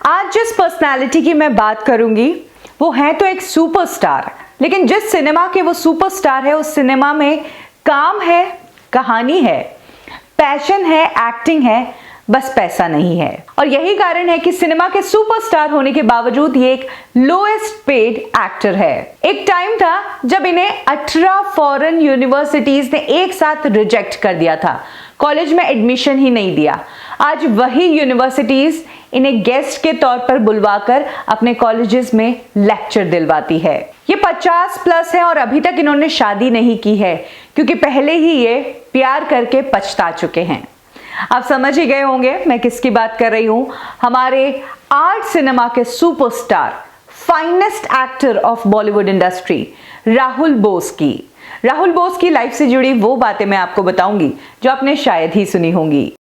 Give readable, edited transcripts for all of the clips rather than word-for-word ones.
आज जिस पर्सनालिटी की मैं बात करूंगी वो है तो एक सुपरस्टार, लेकिन जिस सिनेमा के वो सुपरस्टार है उस सिनेमा में काम है, कहानी है, पैशन है, एक्टिंग है, बस पैसा नहीं है। और यही कारण है कि सिनेमा के सुपरस्टार होने के बावजूद ये एक लोएस्ट पेड एक्टर है। एक टाइम था जब इन्हें 18 फॉरेन यूनिवर्सिटीज ने एक साथ रिजेक्ट कर दिया था, कॉलेज में एडमिशन ही नहीं दिया। आज वही यूनिवर्सिटीज इन्हें गेस्ट के तौर पर बुलवाकर अपने कॉलेजेस में लेक्चर दिलवाती है। ये 50 प्लस है और अभी तक इन्होंने शादी नहीं की है, क्योंकि पहले ही ये प्यार करके पछता चुके हैं। आप समझ ही गए होंगे मैं किसकी बात कर रही हूं, हमारे आर्ट सिनेमा के superstar, finest actor of Bollywood industry, Rahul Bose की। राहुल बोस की लाइफ से जुड़ी वो बातें मैं आपको बताऊंगी जो आपने शायद ही सुनी होंगी।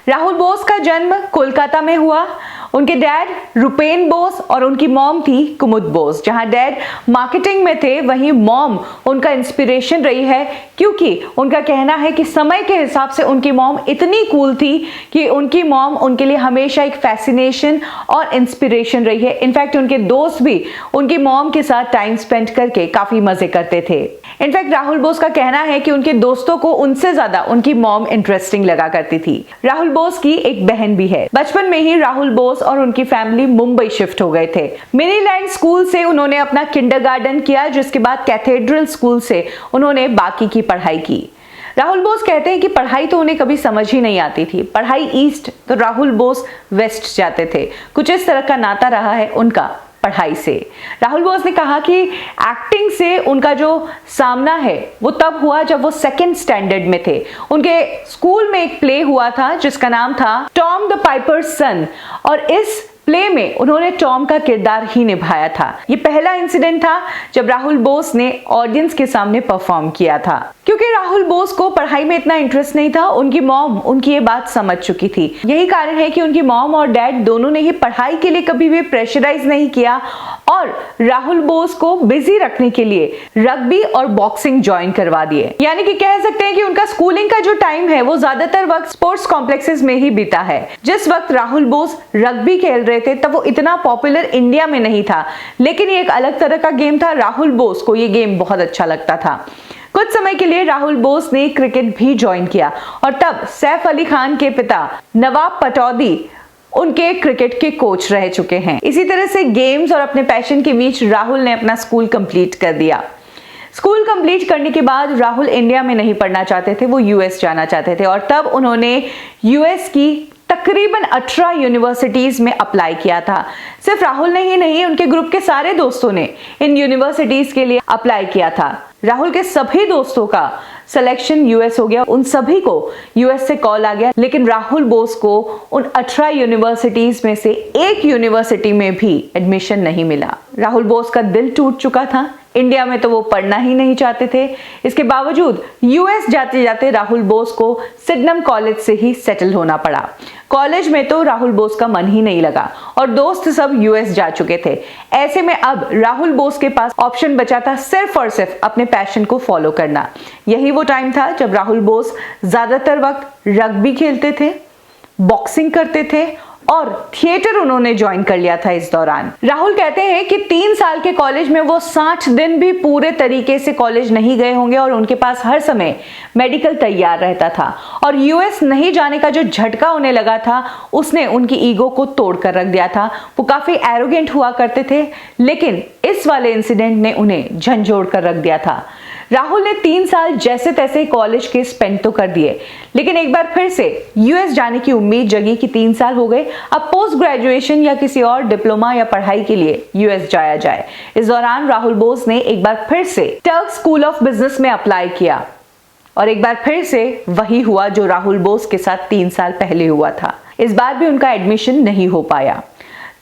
राहुल बोस का जन्म कोलकाता में हुआ। उनके डैड रुपेन बोस और उनकी मॉम थी कुमुद बोस। जहां डैड मार्केटिंग में थे, वहीं मॉम उनका इंस्पिरेशन रही है, क्योंकि उनका कहना है कि समय के हिसाब से उनकी मॉम इतनी कूल थी कि उनकी मॉम उनके लिए हमेशा एक फैसिनेशन और इंस्पिरेशन रही है। इनफैक्ट उनके दोस्त भी उनकी मॉम के साथ टाइम स्पेंड करके काफी मजे करते थे। इनफैक्ट राहुल बोस का कहना है कि उनके दोस्तों को उनसे ज्यादा उनकी मॉम इंटरेस्टिंग लगा करती थी। राहुल बोस की एक बहन भी है। बचपन में ही राहुल बोस और उनकी फैमिली मुंबई शिफ्ट हो गए थे। मिनीलैंड स्कूल से उन्होंने अपना किंडरगार्टन किया, जिसके बाद कैथेड्रल स्कूल से उन्होंने बाकी की पढ़ाई की। राहुल बोस कहते हैं कि पढ़ाई तो उन्हें कभी समझ ही नहीं आती थी। पढ़ाई ईस्ट तो राहुल बोस वेस्ट जाते थे। कुछ इस तरह का नाता रहा है उनका पढ़ाई से। राहुल बोस ने कहा कि एक्टिंग से उनका जो सामना है वो तब हुआ जब वो 2nd स्टैंडर्ड में थे। उनके स्कूल में एक प्ले हुआ था जिसका नाम था टॉम द पाइपर्स सन, और इस प्ले में उन्होंने टॉम का किरदार ही निभाया था। ये पहला इंसिडेंट था जब राहुल बोस ने ऑडियंस के सामने परफॉर्म किया था। क्योंकि राहुल बोस को पढ़ाई में इतना इंटरेस्ट नहीं था, उनकी मॉम उनकी ये बात समझ चुकी थी। यही कारण है कि उनकी मॉम और डैड दोनों ने ही पढ़ाई के लिए कभी भी प्रेशराइज नहीं किया और राहुल बोस को बिजी रखने के लिए रग्बी और बॉक्सिंग ज्वाइन करवा दिए। यानी कि कह सकते हैं कि उनका स्कूलिंग का जो टाइम है वो ज्यादातर वक्त स्पोर्ट्स कॉम्प्लेक्सेस में ही बीता है। जिस वक्त राहुल बोस रग्बी खेल रहे थे तब वो इतना पॉपुलर इंडिया में नहीं था, लेकिन ये एक अलग तरह का गेम था। राहुल बोस को ये गेम बहुत अच्छा लगता था। कुछ समय के लिए राहुल बोस ने क्रिकेट भी ज्वाइन किया और तब सैफ अली खान के पिता नवाब पटौदी उनके क्रिकेट के कोच रह चुके हैं। इसी तरह से गेम्स और अपने पैशन के बीच राहुल ने अपना स्कूल कंप्लीट कर दिया। स्कूल कंप्लीट करने के बाद राहुल इंडिया में नहीं पढ़ना चाहते थे, वो यूएस जाना चाहते थे और तब उन्होंने यूएस की तकरीबन 18 यूनिवर्सिटीज में अप्लाई किया था। सिर्फ राहुल ने ही नहीं, उनके ग्रुप के सारे दोस्तों ने इन यूनिवर्सिटीज के लिए अप्लाई किया था। राहुल के सभी दोस्तों का सिलेक्शन यूएस हो गया, उन सभी को यूएस से कॉल आ गया, लेकिन राहुल बोस को उन 18 यूनिवर्सिटीज में से एक यूनिवर्सिटी में भी एडमिशन नहीं मिला। राहुल बोस का दिल टूट चुका था। इंडिया में तो वो पढ़ना ही नहीं चाहते थे। इसके बावजूद यूएस जाते जाते राहुल बोस को सिडनम कॉलेज से ही सेटल होना पड़ा। कॉलेज में तो राहुल बोस का मन ही नहीं लगा और दोस्त सब यूएस जा चुके थे। ऐसे में अब राहुल बोस के पास ऑप्शन बचा था सिर्फ और सिर्फ अपने पैशन को फॉलो करना। यही वो टाइम था जब राहुल बोस ज्यादातर वक्त रग्बी खेलते थे, बॉक्सिंग करते थे और थिएटर उन्होंने ज्वाइन कर लिया था। इस दौरान राहुल कहते हैं कि 3 साल के कॉलेज में वो 60 दिन भी पूरे तरीके से कॉलेज नहीं गए होंगे और उनके पास हर समय मेडिकल तैयार रहता था। और यूएस नहीं जाने का जो झटका उन्हें लगा था उसने उनकी ईगो को तोड़ कर रख दिया था। वो काफी एरोगेंट हुआ करते थे, लेकिन इस वाले इंसिडेंट ने उन्हें झंझोड़ कर रख दिया था। राहुल ने 3 साल जैसे तैसे कॉलेज के स्पेंड तो कर दिए, लेकिन एक बार फिर से यूएस जाने की उम्मीद जगी कि 3 साल हो गए, अब पोस्ट ग्रेजुएशन या किसी और डिप्लोमा या पढ़ाई के लिए यूएस जाया जाए। इस दौरान राहुल बोस ने एक बार फिर से टर्क स्कूल ऑफ बिजनेस में अप्लाई किया और एक बार फिर से वही हुआ जो राहुल बोस के साथ 3 साल पहले हुआ था। इस बार भी उनका एडमिशन नहीं हो पाया।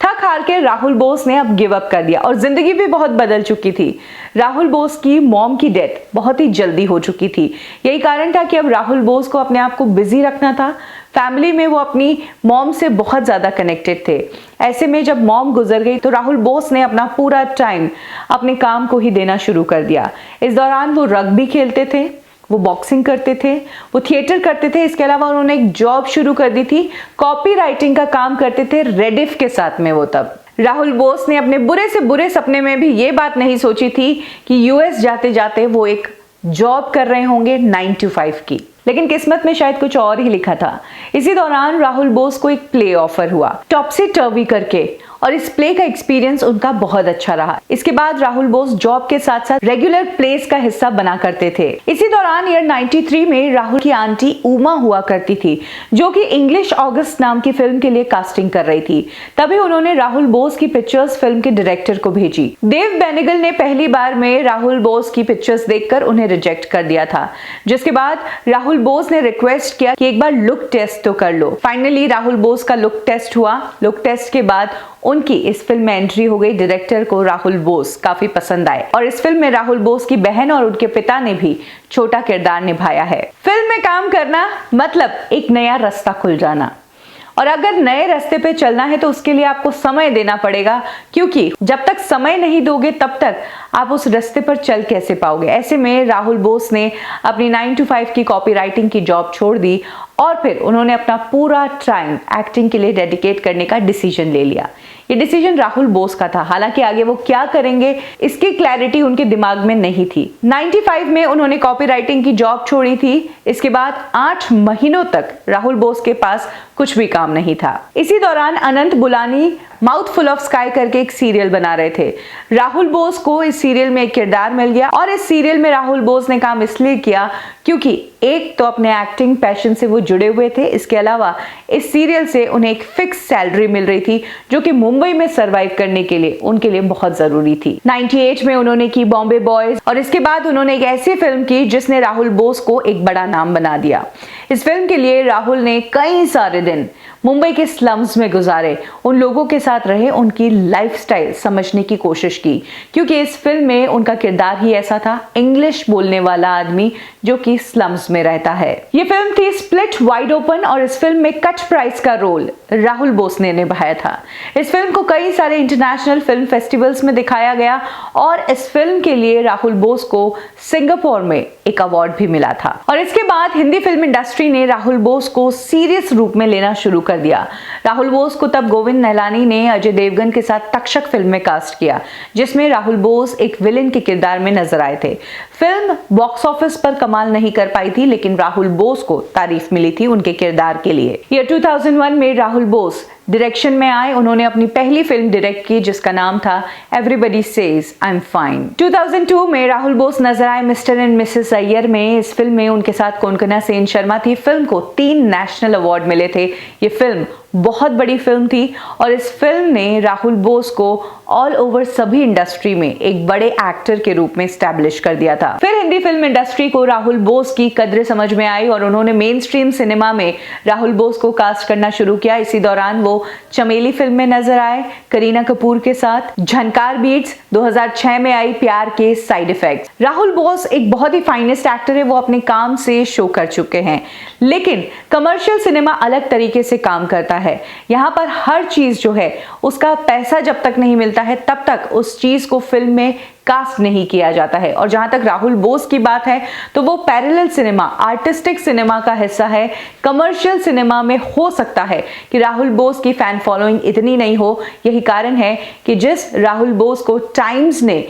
थक हार के राहुल बोस ने अब गिव अप कर दिया और जिंदगी भी बहुत बदल चुकी थी। राहुल बोस की मॉम की डेथ बहुत ही जल्दी हो चुकी थी। यही कारण था कि अब राहुल बोस को अपने आप को बिजी रखना था। फैमिली में वो अपनी मॉम से बहुत ज्यादा कनेक्टेड थे। ऐसे में जब मॉम गुजर गई तो राहुल बोस ने अपना पूरा टाइम अपने काम को ही देना शुरू कर दिया। इस दौरान वो रग्बी खेलते थे, वो बॉक्सिंग करते थे, वो थिएटर करते थे। इसके अलावा उन्होंने एक जॉब शुरू कर दी थी, कॉपी राइटिंग का काम करते थे रेडिफ के साथ में। वो तब राहुल बोस ने अपने बुरे से बुरे सपने में भी ये बात नहीं सोची थी कि यूएस जाते जाते वो एक जॉब कर रहे होंगे 9 to 5 की, लेकिन किस्मत में शायद कुछ और ही लिखा था। इसी दौरान राहुल बोस को एक प्ले ऑफर हुआ टॉप्सी टर्वी करके, और इस प्ले का एक्सपीरियंस उनका बहुत अच्छा रहा। इसके बाद राहुल बोस जॉब के साथ साथ रेगुलर प्लेस का हिस्सा बना करते थे। इसी दौरान ईयर 93 में राहुल की आंटी उमा हुआ करती थी, जो कि इंग्लिश ऑगस्ट नाम की फिल्म के लिए कास्टिंग कर रही थी। तभी उन्होंने राहुल बोस की पिक्चर्स फिल्म के डायरेक्टर को भेजी। डेव बेनेगल ने पहली बार में राहुल बोस की पिक्चर्स देखकर उन्हें रिजेक्ट कर दिया था, जिसके बाद राहुल बोस ने रिक्वेस्ट किया कि एक बार लुक टेस्ट तो कर लो। फाइनली राहुल बोस का लुक टेस्ट हुआ। लुक टेस्ट के बाद उनकी इस फिल्म में एंट्री हो गई। डायरेक्टर को राहुल बोस काफी पसंद आए और इस फिल्म में राहुल बोस की बहन और उनके पिता ने भी छोटा किरदार निभाया है। फिल्म में काम करना मतलब एक नया रास्ता खुल जाना, और अगर नए रास्ते पे चलना है तो उसके लिए आपको समय देना पड़ेगा, क्योंकि जब तक समय नहीं दोगे तब तक आप उस रास्ते पर चल कैसे पाओगे। ऐसे में राहुल बोस ने अपनी 9 to 5 की कॉपी राइटिंग की जॉब छोड़ दी और फिर उन्होंने अपना पूरा टाइम एक्टिंग के लिए डेडिकेट करने का डिसीजन ले लिया। ये डिसीजन राहुल बोस का था, हालांकि आगे वो क्या करेंगे इसकी क्लैरिटी उनके दिमाग में नहीं थी। 95 में उन्होंने कॉपी राइटिंग की जॉब छोड़ी थी। इसके बाद 8 महीनों तक राहुल बोस के पास कुछ भी काम नहीं था। इसी दौरान अनंत बुलानी माउथफुल ऑफ स्काई करके एक सीरियल बना रहे थे। राहुल बोस को इस सीरियल में एक किरदार मिल गया और इस सीरियल में राहुल बोस ने काम इसलिए किया क्योंकि एक तो अपने एक्टिंग पैशन से वो जुड़े हुए थे, इसके अलावा इस सीरियल से उन्हें एक फिक्स सैलरी मिल रही थी जो कि मुंबई में सरवाइव करने के लिए उनके लिए बहुत जरूरी थी। 98 में उन्होंने की बॉम्बे बॉयज और इसके बाद उन्होंने एक ऐसी फिल्म की जिसने राहुल बोस को एक बड़ा नाम बना दिया। इस फिल्म के लिए राहुल ने कई सारे दिन मुंबई के स्लम्स में गुजारे, उन लोगों के साथ रहे, उनकी लाइफस्टाइल समझने की कोशिश की, क्योंकि इस फिल्म में उनका किरदार ही ऐसा था, इंग्लिश बोलने वाला आदमी जो कि स्लम्स में रहता है। ये फिल्म थी स्प्लिट वाइड ओपन और इस फिल्म में कट प्राइस का रोल राहुल बोस ने निभाया था। इस फिल्म को कई सारे इंटरनेशनल फिल्म फेस्टिवल्स में दिखाया गया और इस फिल्म के लिए राहुल बोस को सिंगापुर में एक अवार्ड भी मिला था। और इसके बाद हिंदी फिल्म इंडस्ट्री ने राहुल बोस को सीरियस रूप में लेना शुरू कर दिया। राहुल बोस को तब गोविंद नहलानी ने अजय देवगन के साथ तक्षक फिल्म में कास्ट किया, जिसमें राहुल बोस एक विलेन के किरदार में नजर आए थे। फिल्म बॉक्स ऑफिस पर कमाल नहीं कर पाई थी, लेकिन राहुल बोस को तारीफ मिली थी उनके किरदार के लिए। ईयर 2001 में राहुल बोस डायरेक्शन में आए। उन्होंने अपनी पहली फिल्म डायरेक्ट की जिसका नाम था everybody says I am fine. 2002 में राहुल बोस नजर आए मिस्टर एंड मिसेस अय्यर में। इस फिल्म में उनके साथ कोनकना सेन शर्मा थी। फिल्म को 3 नेशनल अवार्ड मिले थे। ये फिल्म बहुत बड़ी फिल्म थी और इस फिल्म ने राहुल बोस को ऑल ओवर सभी इंडस्ट्री में एक बड़े एक्टर के रूप में एस्टैब्लिश कर दिया था। फिर हिंदी फिल्म इंडस्ट्री को राहुल बोस की कद्र समझ में आई और उन्होंने मेन स्ट्रीम सिनेमा में राहुल बोस को कास्ट करना शुरू किया। इसी दौरान वो चमेली फिल्म में नजर आए करीना कपूर के साथ। झनकार बीट्स 2006 में आई प्यार के साइड इफेक्ट्स। राहुल बोस एक बहुत ही फाइनेस्ट एक्टर है, वो अपने काम से शो कर चुके हैं, लेकिन कमर्शियल सिनेमा अलग तरीके से काम करता है। यहाँ पर हर चीज जो है उसका पैसा जब तक नहीं मिलता है तब तक उस चीज को फिल्म में कास्ट नहीं किया जाता है। और जहां तक राहुल बोस की बात है तो वो पैरेलल सिनेमा, आर्टिस्टिक सिनेमा का हिस्सा है। कमर्शियल सिनेमा में हो सकता है कि राहुल बोस की फैन फॉलोइंग इतनी नहीं हो। यही कारण है कि जिस राहुल बोस को टाइम्स ने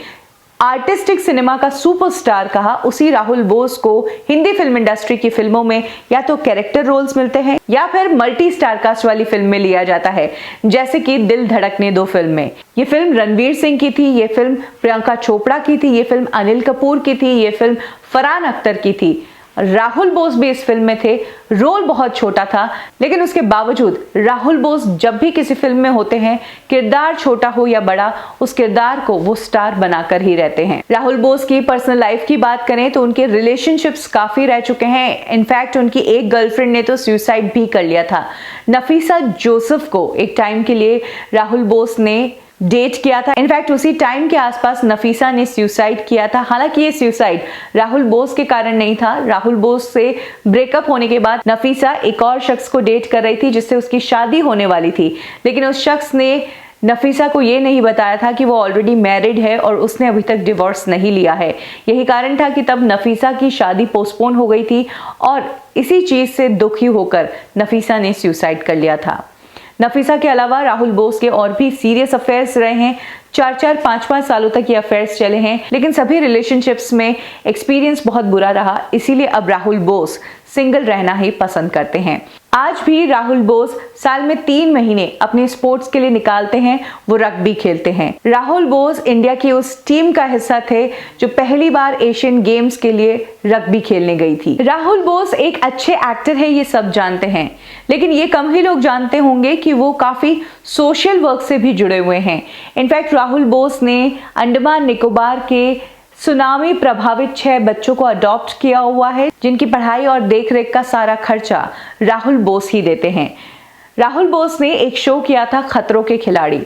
आर्टिस्टिक सिनेमा का सुपरस्टार कहा, उसी राहुल बोस को हिंदी फिल्म इंडस्ट्री की फिल्मों में या तो कैरेक्टर रोल्स मिलते हैं या फिर मल्टी स्टार कास्ट वाली फिल्म में लिया जाता है, जैसे कि दिल धड़कने दो फिल्म में। ये फिल्म रणवीर सिंह की थी, ये फिल्म प्रियंका चोपड़ा की थी, ये फिल्म अनिल कपूर की थी, ये फिल्म फरहान अख्तर की थी। राहुल बोस भी इस फिल्म में थे। रोल बहुत छोटा था, लेकिन उसके बावजूद राहुल बोस जब भी किसी फिल्म में होते हैं, किरदार छोटा हो या बड़ा, उस किरदार को वो स्टार बनाकर ही रहते हैं। राहुल बोस की पर्सनल लाइफ की बात करें तो उनके रिलेशनशिप्स काफी रह चुके हैं। इनफैक्ट उनकी एक गर्लफ्रेंड ने तो सुसाइड भी कर लिया था। नफीसा जोसेफ को एक टाइम के लिए राहुल बोस ने डेट किया था। इनफैक्ट उसी टाइम के आसपास नफीसा ने सुसाइड किया था। हालांकि ये सुसाइड राहुल बोस के कारण नहीं था। राहुल बोस से ब्रेकअप होने के बाद नफीसा एक और शख्स को डेट कर रही थी जिससे उसकी शादी होने वाली थी, लेकिन उस शख्स ने नफीसा को ये नहीं बताया था कि वो ऑलरेडी मैरिड है और उसने अभी तक डिवोर्स नहीं लिया है। यही कारण था कि तब नफीसा की शादी पोस्टपोन हो गई थी और इसी चीज से दुखी होकर नफीसा ने सुसाइड कर लिया था। नफीसा के अलावा राहुल बोस के और भी सीरियस अफेयर्स रहे हैं। 4-4, 5-5 सालों तक ये अफेयर्स चले हैं, लेकिन सभी रिलेशनशिप्स में एक्सपीरियंस बहुत बुरा रहा। इसीलिए अब राहुल बोस सिंगल रहना ही पसंद करते हैं। आज भी राहुल बोस साल में 3 महीने अपने स्पोर्ट्स के लिए निकालते हैं, वो रग्बी खेलते हैं। राहुल बोस इंडिया की उस टीम का हिस्सा थे जो पहली बार एशियन गेम्स के लिए रग्बी खेलने गई थी। राहुल बोस एक अच्छे एक्टर है, ये सब जानते हैं, लेकिन ये कम ही लोग जानते होंगे कि वो काफी सोशल वर्क से भी जुड़े हुए हैं। इनफैक्ट राहुल बोस ने अंडमान निकोबार के सुनामी प्रभावित 6 बच्चों को अडॉप्ट किया हुआ है, जिनकी पढ़ाई और देखरेख का सारा खर्चा राहुल बोस ही देते हैं। राहुल बोस ने एक शो किया था खतरों के खिलाड़ी।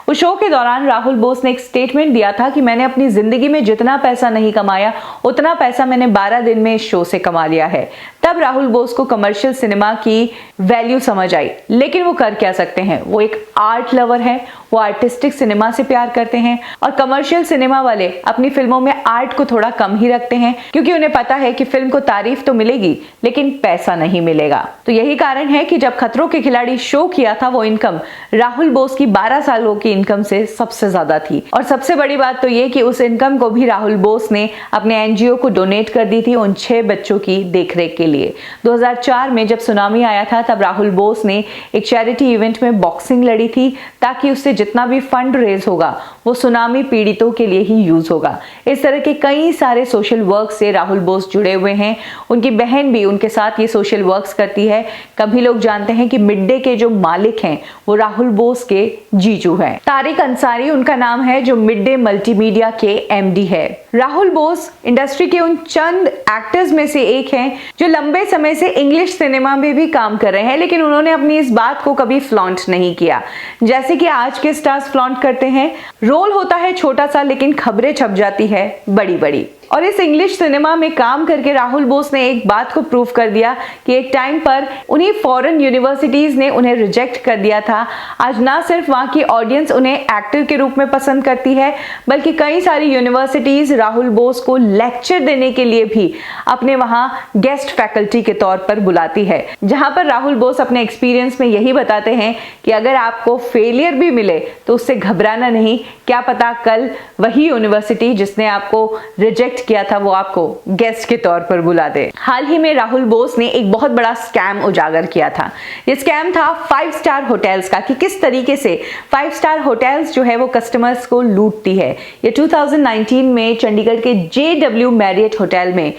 उस शो के दौरान राहुल बोस ने एक स्टेटमेंट दिया था कि मैंने अपनी जिंदगी में जितना पैसा नहीं कमाया उतना पैसा मैंने 12 दिन में इस शो से कमा लिया है। तब राहुल बोस को कमर्शियल सिनेमा की वैल्यू समझ आई, लेकिन वो कर क्या सकते हैं, वो एक आर्ट लवर है, वो आर्टिस्टिक सिनेमा से प्यार करते हैं और कमर्शियल सिनेमा वाले अपनी फिल्मों में आर्ट को थोड़ा कम ही रखते हैं, क्योंकि उन्हें पता है कि फिल्म को तारीफ तो मिलेगी लेकिन पैसा नहीं मिलेगा। तो यही कारण है कि जब खतरों के खिलाड़ी शो किया था, वो इनकम राहुल बोस की 12 सालों की इनकम से सबसे ज्यादा थी। और सबसे बड़ी बात तो ये कि उस इनकम को भी राहुल बोस ने अपने एनजीओ को डोनेट कर दी थी उन 6 बच्चों की देखरेख के लिए। 2004 में जब सुनामी आया था, तब राहुल बोस ने एक चैरिटी इवेंट में बॉक्सिंग लड़ी थी, ताकि उससे जितना भी फंड रेज होगा वो सुनामी पीड़ितों के लिए ही यूज होगा। इस तरह के कई सारे सोशल वर्क से राहुल बोस जुड़े हुए हैं। उनकी बहन भी उनके साथ ये सोशल वर्क्स करती है। कभी लोग जानते हैं कि मिड डे के जो मालिक हैं वो राहुल बोस के जीजू हैं। तारिक अंसारी उनका नाम है, जो मिड डे मल्टीमीडिया के एमडी है। राहुल बोस इंडस्ट्री के उन चंद एक्टर्स में से एक हैं जो लंबे समय से इंग्लिश सिनेमा में भी काम कर रहे हैं, लेकिन उन्होंने अपनी इस बात को कभी फ्लॉन्ट नहीं किया, जैसे कि आज के स्टार्स फ्लॉन्ट करते हैं। रोल होता है छोटा सा, लेकिन खबरें छप जाती है बड़ी बड़ी। और इस इंग्लिश सिनेमा में काम करके राहुल बोस ने एक बात को प्रूव कर दिया कि एक टाइम पर उन्हीं फॉरेन यूनिवर्सिटीज ने उन्हें रिजेक्ट कर दिया था। आज ना सिर्फ वहां की ऑडियंस उन्हें एक्टर के रूप में पसंद करती है, बल्कि कई सारी यूनिवर्सिटीज राहुल बोस को लेक्चर देने के लिए भी अपने वहां गेस्ट फैकल्टी के तौर पर बुलाती है, जहां पर राहुल बोस अपने एक्सपीरियंस में यही बताते हैं कि अगर आपको फेलियर भी मिले तो उससे घबराना नहीं, क्या पता कल वही यूनिवर्सिटी जिसने आपको रिजेक्ट किया था वो आपको गेस्ट के तौर पर बुला दे। हाल ही में राहुल बोस ने एक बहुत बड़ा स्कैम उजागर किया था। ये स्कैम था 5 स्टार होटल्स का, कि किस तरीके से 5 स्टार होटल्स जो है वो कस्टमर्स को लूटती है। ये 2019 में चंडीगढ़ के JW मैरियट होटल में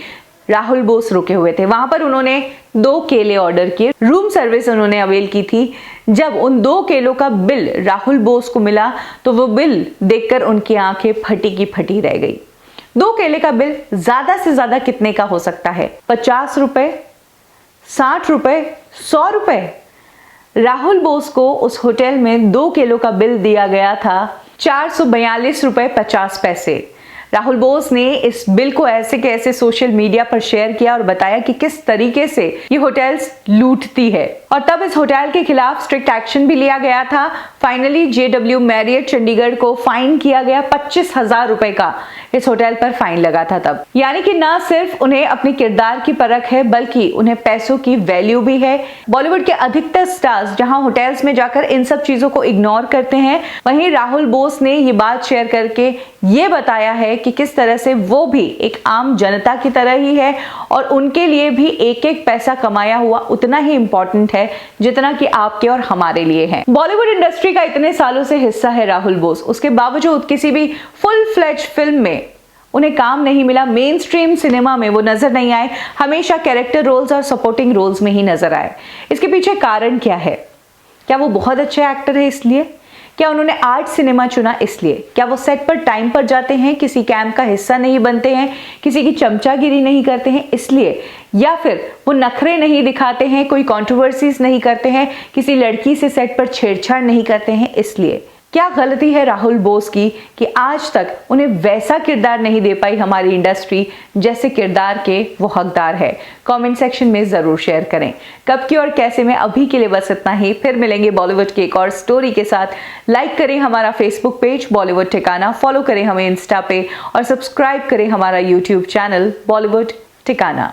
राहुल बोस रुके हुए थे। वहां पर उन्होंने 2 केले ऑर्डर किए, रूम सर्विस उन्होंने अवेल की थी। जब उन 2 केलों का बिल राहुल बोस को मिला तो वो बिल देखकर उनकी आंखें फटी की फटी रह गई। 2 केले का बिल ज्यादा से ज्यादा कितने का हो सकता है? 50 रुपए, 60 रुपए, 100 रुपए। राहुल बोस को उस होटल में 2 किलो का बिल दिया गया था 442 रुपए 50 पैसे। राहुल बोस ने इस बिल को ऐसे के ऐसे सोशल मीडिया पर शेयर किया और बताया कि किस तरीके से ये होटल्स लूटती है, और तब इस होटल के खिलाफ स्ट्रिक्ट एक्शन भी लिया गया था। फाइनली JW मैरियट चंडीगढ़ को फाइन किया गया 25,000 रुपए का। इस होटल पर फाइन लगा था तब। यानी कि ना सिर्फ उन्हें अपने किरदार की परख है, बल्कि उन्हें पैसों की वैल्यू भी है। बॉलीवुड के अधिकतर स्टार्स जहां होटल्स में जाकर इन सब चीजों को इग्नोर करते हैं, वहीं राहुल बोस ने ये बात शेयर करके ये बताया है कि किस तरह से वो भी एक आम जनता की तरह ही है, और उनके लिए भी एक एक पैसा कमाया हुआ उतना ही इंपॉर्टेंट है जितना कि आपके और हमारे लिए है। बॉलीवुड इंडस्ट्री का इतने सालों से हिस्सा है राहुल बोस, उसके बावजूद किसी भी फुल फ्लेज फिल्म में उन्हें काम नहीं मिला। मेन स्ट्रीम सिनेमा में वो नजर नहीं आए, हमेशा कैरेक्टर रोल्स और सपोर्टिंग रोल्स में ही नजर आए। इसके पीछे कारण क्या है? क्या वो बहुत अच्छे एक्टर है इसलिए? क्या उन्होंने आर्ट सिनेमा चुना इसलिए? क्या वो सेट पर टाइम पर जाते हैं, किसी कैंप का हिस्सा नहीं बनते हैं, किसी की चमचागिरी नहीं करते हैं इसलिए? या फिर वो नखरे नहीं दिखाते हैं, कोई कंट्रोवर्सीज नहीं करते हैं, किसी लड़की से सेट पर छेड़छाड़ नहीं करते हैं इसलिए? क्या गलती है राहुल बोस की कि आज तक उन्हें वैसा किरदार नहीं दे पाई हमारी इंडस्ट्री जैसे किरदार के वो हकदार है? कमेंट सेक्शन में जरूर शेयर करें। कब की और कैसे में अभी के लिए बस इतना ही। फिर मिलेंगे बॉलीवुड की एक और स्टोरी के साथ। लाइक करें हमारा फेसबुक पेज बॉलीवुड ठिकाना, फॉलो करें हमें इंस्टा पे और सब्सक्राइब करें हमारा यूट्यूब चैनल बॉलीवुड ठिकाना।